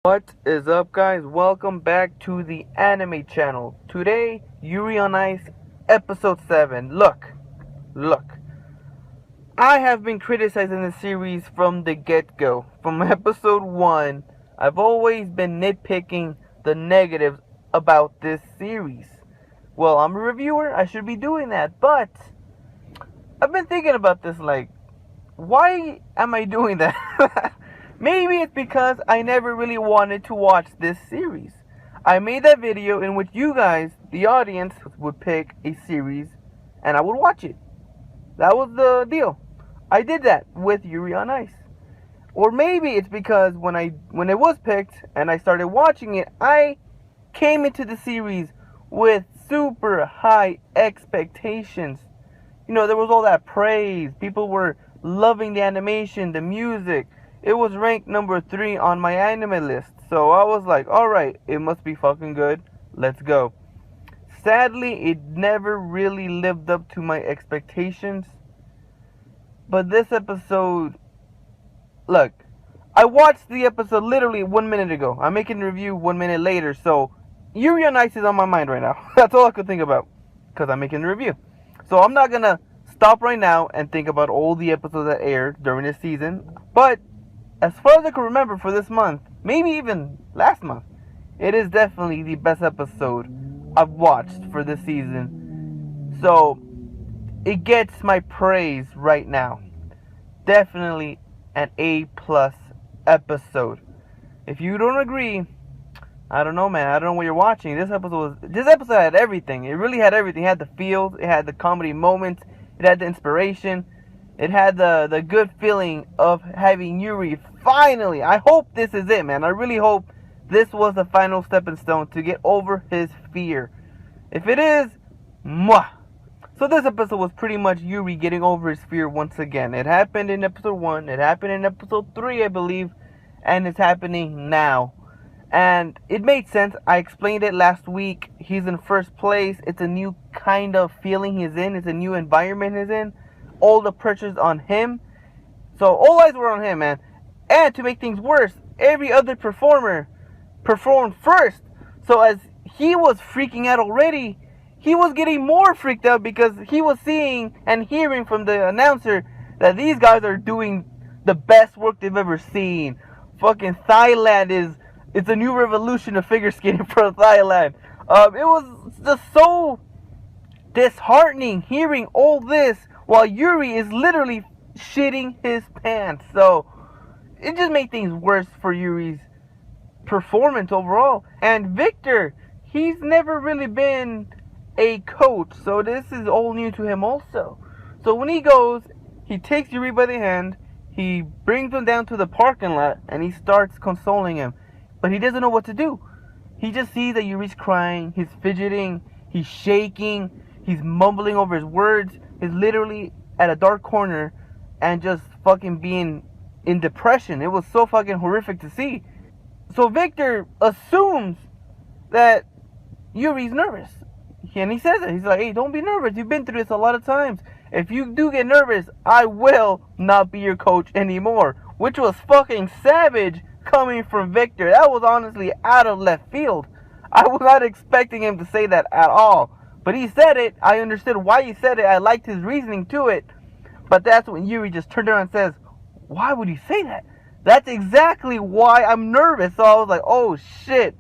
What is up, guys? Welcome back to the anime channel. Today, Yuri on Ice, episode 7. Look. I have been criticizing this series from the get-go. From episode 1, I've always been nitpicking the negatives about this series. Well, I'm a reviewer, I should be doing that, but I've been thinking about this, why am I doing that? Maybe it's because I never really wanted to watch this series. I made that video in which you guys, the audience, would pick a series and I would watch it. That was the deal. I did that with Yuri on Ice. Or maybe it's because when it was picked and I started watching it, I came into the series with super high expectations. You know, there was all that praise. People were loving the animation, the music. It was ranked number 3 on my anime list. So I was like, alright, it must be fucking good. Let's go. Sadly, it never really lived up to my expectations. But this episode... Look, I watched the episode literally 1 minute ago. I'm making a review 1 minute later. So, Yuri on Ice is on my mind right now. That's all I could think about. Because I'm making a review. So I'm not going to stop right now and think about all the episodes that aired during this season. But... as far as I can remember for this month, maybe even last month, it is definitely the best episode I've watched for this season. So, it gets my praise right now. Definitely an A+ episode. If you don't agree, I don't know, man. I don't know what you're watching. This episode had everything. It really had everything. It had the feels, it had the comedy moments, it had the inspiration. It had the good feeling of having Yuri finally. I hope this is it, man. I really hope this was the final stepping stone to get over his fear. If it is, mwah. So this episode was pretty much Yuri getting over his fear once again. It happened in episode 1. It happened in episode 3, I believe. And it's happening now. And it made sense. I explained it last week. He's in first place. It's a new kind of feeling he's in. It's a new environment he's in. All the pressure's on him. So all eyes were on him, man. And to make things worse, every other performer performed first. So as he was freaking out already, he was getting more freaked out because he was seeing and hearing from the announcer that these guys are doing the best work they've ever seen. Fucking Thailand it's a new revolution of figure skating for Thailand. It was just so disheartening hearing all this while Yuri is literally shitting his pants. So, it just made things worse for Yuri's performance overall. And Victor, he's never really been a coach. So, this is all new to him also. So, when he goes, he takes Yuri by the hand. He brings him down to the parking lot. And he starts consoling him. But he doesn't know what to do. He just sees that Yuri's crying. He's fidgeting. He's shaking. He's mumbling over his words. He's literally at a dark corner and just fucking being in depression. It was so fucking horrific to see. So Victor assumes that Yuri's nervous. And he says it. He's like, hey, don't be nervous. You've been through this a lot of times. If you do get nervous, I will not be your coach anymore. Which was fucking savage coming from Victor. That was honestly out of left field. I was not expecting him to say that at all. But he said it. I understood why he said it. I liked his reasoning to it. But that's when Yuri just turned around and says, why would he say that? That's exactly why I'm nervous. So I was like, oh shit.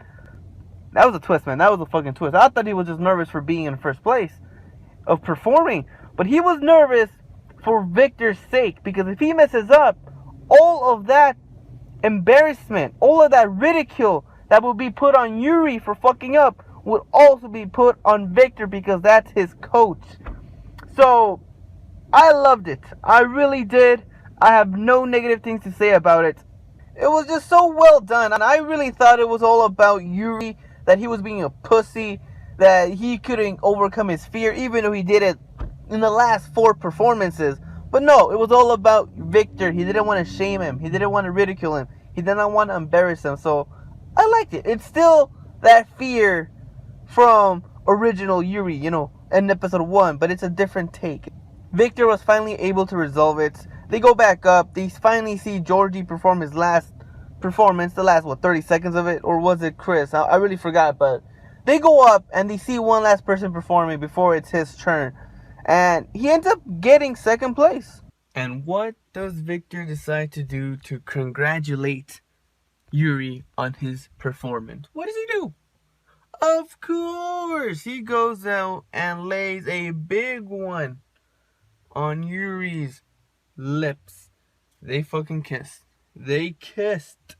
That was a twist, man. That was a fucking twist. I thought he was just nervous for being in first place of performing. But he was nervous for Victor's sake. Because if he messes up, all of that embarrassment, all of that ridicule that will be put on Yuri for fucking up would also be put on Victor because that's his coach. So, I loved it. I really did. I have no negative things to say about it. It was just so well done. And I really thought it was all about Yuri, that he was being a pussy, that he couldn't overcome his fear, even though he did it in the last 4 performances. But no, it was all about Victor. He didn't want to shame him. He didn't want to ridicule him. He did not want to embarrass him. So, I liked it. It's still that fear from original Yuri, in episode 1, but it's a different take. Victor was finally able to resolve it. They go back up. They finally see Georgie perform his last performance, the last, 30 seconds of it? Or was it Chris? I really forgot, but they go up and they see one last person performing before it's his turn. And he ends up getting second place. And what does Victor decide to do to congratulate Yuri on his performance? What does he do? Of course, he goes out and lays a big one on Yuri's lips. They fucking kissed. They kissed.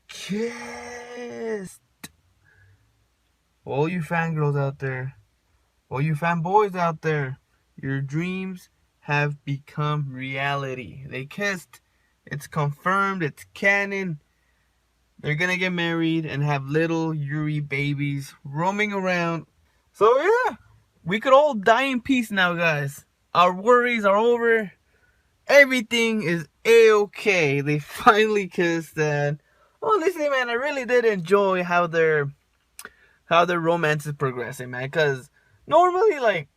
Kissed. All you fangirls out there, all you fanboys out there, your dreams have become reality. They kissed. It's confirmed. It's canon. They're gonna get married and have little Yuri babies roaming around. So yeah, we could all die in peace now, guys. Our worries are over. Everything is A-okay. They finally kissed, and honestly, man, I really did enjoy how their romance is progressing, man. Cause normally, like,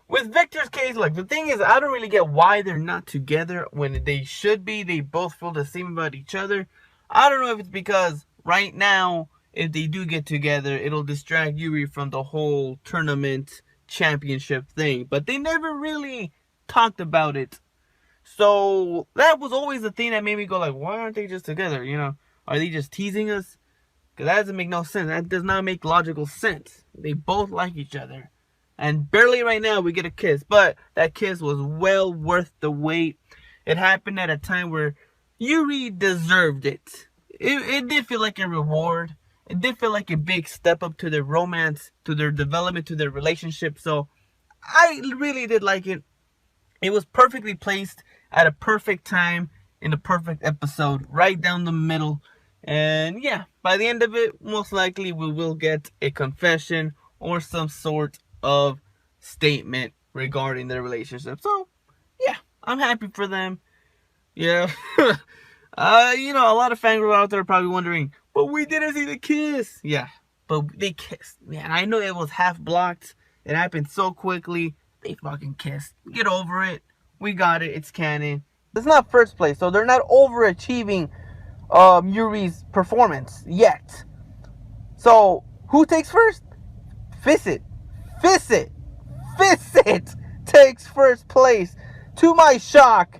with Victor's case, like, the thing is, I don't really get why they're not together when they should be. They both feel the same about each other. I don't know if it's because right now, if they do get together, it'll distract Yuri from the whole tournament championship thing. But they never really talked about it. So that was always the thing that made me go like, why aren't they just together? You know, are they just teasing us? Because that doesn't make no sense. That does not make logical sense. They both like each other. And barely right now we get a kiss. But that kiss was well worth the wait. It happened at a time where Yuri deserved it. It did feel like a reward. It did feel like a big step up to their romance, to their development, to their relationship. So I really did like it. It was perfectly placed at a perfect time in a perfect episode, right down the middle. And yeah, by the end of it, most likely we will get a confession or some sort of statement regarding their relationship. So yeah, I'm happy for them. Yeah. You know, a lot of fangirls out there are probably wondering, but we didn't see the kiss. Yeah, but they kissed. Man, I know it was half blocked. It happened so quickly. They fucking kissed. Get over it. We got it. It's canon. It's not first place, so they're not overachieving Yuri's performance yet. So, who takes first? Fissit takes first place. To my shock.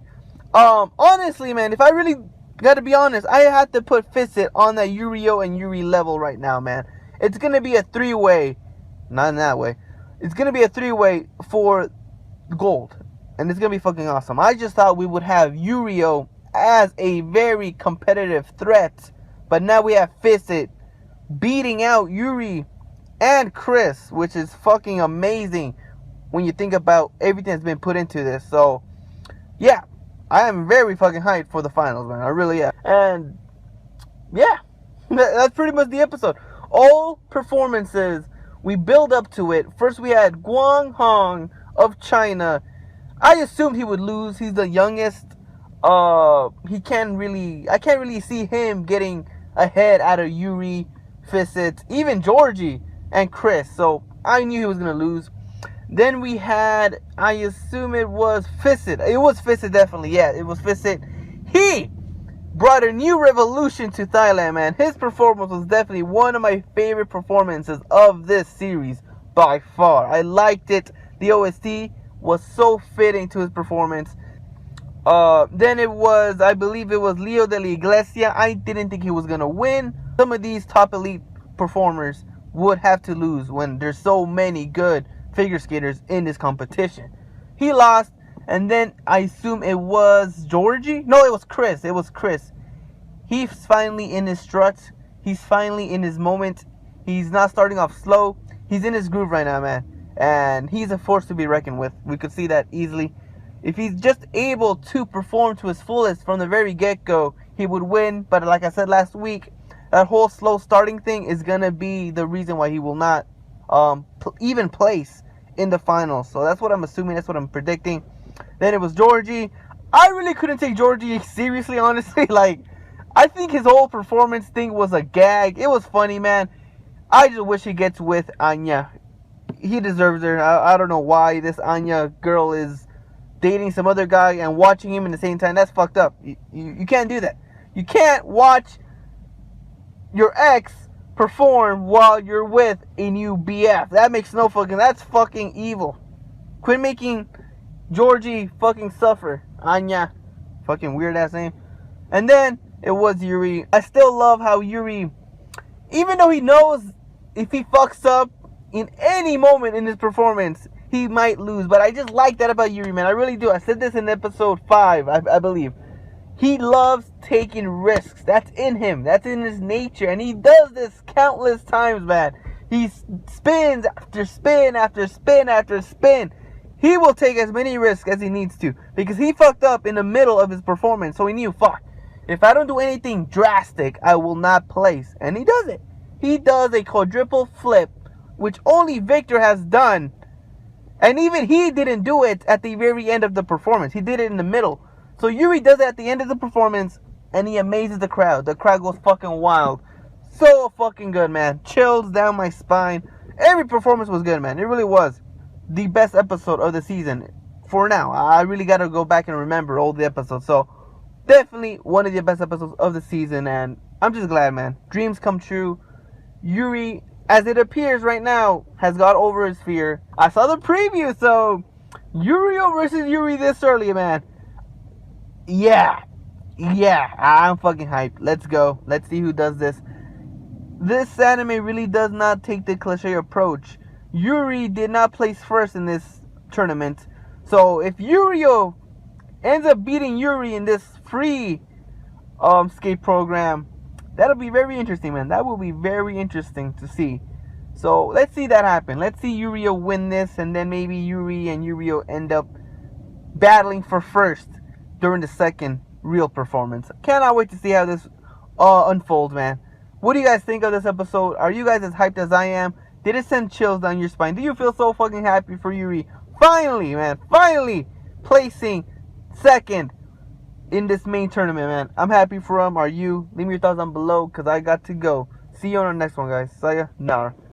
Honestly, man, if I really gotta be honest, I had to put Fissit on that Yurio and Yuri level right now, man. It's gonna be a three-way. Not in that way. It's gonna be a three-way for gold. And it's gonna be fucking awesome. I just thought we would have Yurio as a very competitive threat. But now we have Fissit beating out Yuri and Chris, which is fucking amazing when you think about everything that's been put into this. So, yeah. I am very fucking hyped for the finals, man. I really am. And, yeah. That's pretty much the episode. All performances, we build up to it. First we had Guang Hong of China. I assumed he would lose. He's the youngest. I can't really see him getting ahead out of Yuri, Fissit, even Georgie and Chris. So I knew he was going to lose. Then we had, I assume it was Fissit. It was Fissit, definitely. Yeah, it was Fissit. He brought a new revolution to Thailand, man. His performance was definitely one of my favorite performances of this series by far. I liked it. The OST was so fitting to his performance. Then it was, I believe it was Leo de la Iglesia. I didn't think he was going to win. Some of these top elite performers would have to lose when there's so many good figure skaters in this competition. He lost, and then I assume it was Georgie? No, it was Chris. It was Chris. He's finally in his strut. He's finally in his moment. He's not starting off slow. He's in his groove right now, man. And he's a force to be reckoned with. We could see that easily. If he's just able to perform to his fullest from the very get-go, he would win. But like I said last week, that whole slow starting thing is going to be the reason why he will not even place in the finals. So that's what I'm assuming. That's what I'm predicting. Then it was Georgie. I really couldn't take Georgie seriously, honestly. Like, I think his whole performance thing was a gag. It was funny, man. I just wish he gets with Anya. He deserves her. I don't know why this Anya girl is dating some other guy and watching him in the same time. That's fucked up. You can't do that. You can't watch your ex perform while you're with a new BF. That makes no fucking... That's fucking evil. Quit making Georgie fucking suffer. Anya. Fucking weird ass name. And then it was Yuri. I still love how Yuri, even though he knows if he fucks up in any moment in his performance, he might lose. But I just like that about Yuri, man. I really do. I said this in episode 5, I believe. He loves taking risks. That's in him. That's in his nature. And he does this countless times, man. He spins after spin after spin after spin. He will take as many risks as he needs to. Because he fucked up in the middle of his performance. So he knew, fuck, if I don't do anything drastic, I will not place. And he does it. He does a quadruple flip, which only Victor has done. And even he didn't do it at the very end of the performance. He did it in the middle. So Yuri does it at the end of the performance, and he amazes the crowd. The crowd goes fucking wild. So fucking good, man. Chills down my spine. Every performance was good, man. It really was the best episode of the season. For now, I really got to go back and remember all the episodes. So definitely one of the best episodes of the season, and I'm just glad, man. Dreams come true. Yuri, as it appears right now, has got over his fear. I saw the preview, so Yuri versus Yuri this early, man. Yeah, I'm fucking hyped. Let's go. Let's see who does this. This anime really does not take the cliche approach. Yuri did not place first in this tournament. So if Yurio ends up beating Yuri in this free skate program, that'll be very interesting, man. That will be very interesting to see. So let's see that happen. Let's see Yurio win this, and then maybe Yuri and Yurio end up battling for first during the second real performance. Cannot wait to see how this unfolds, man. What do you guys think of this episode? Are you guys as hyped as I am? Did it send chills down your spine? Do you feel so fucking happy for Yuri? Finally, man. Finally placing second in this main tournament, man. I'm happy for him. Are you? Leave me your thoughts down below, because I got to go. See you on the next one, guys. Sayonara.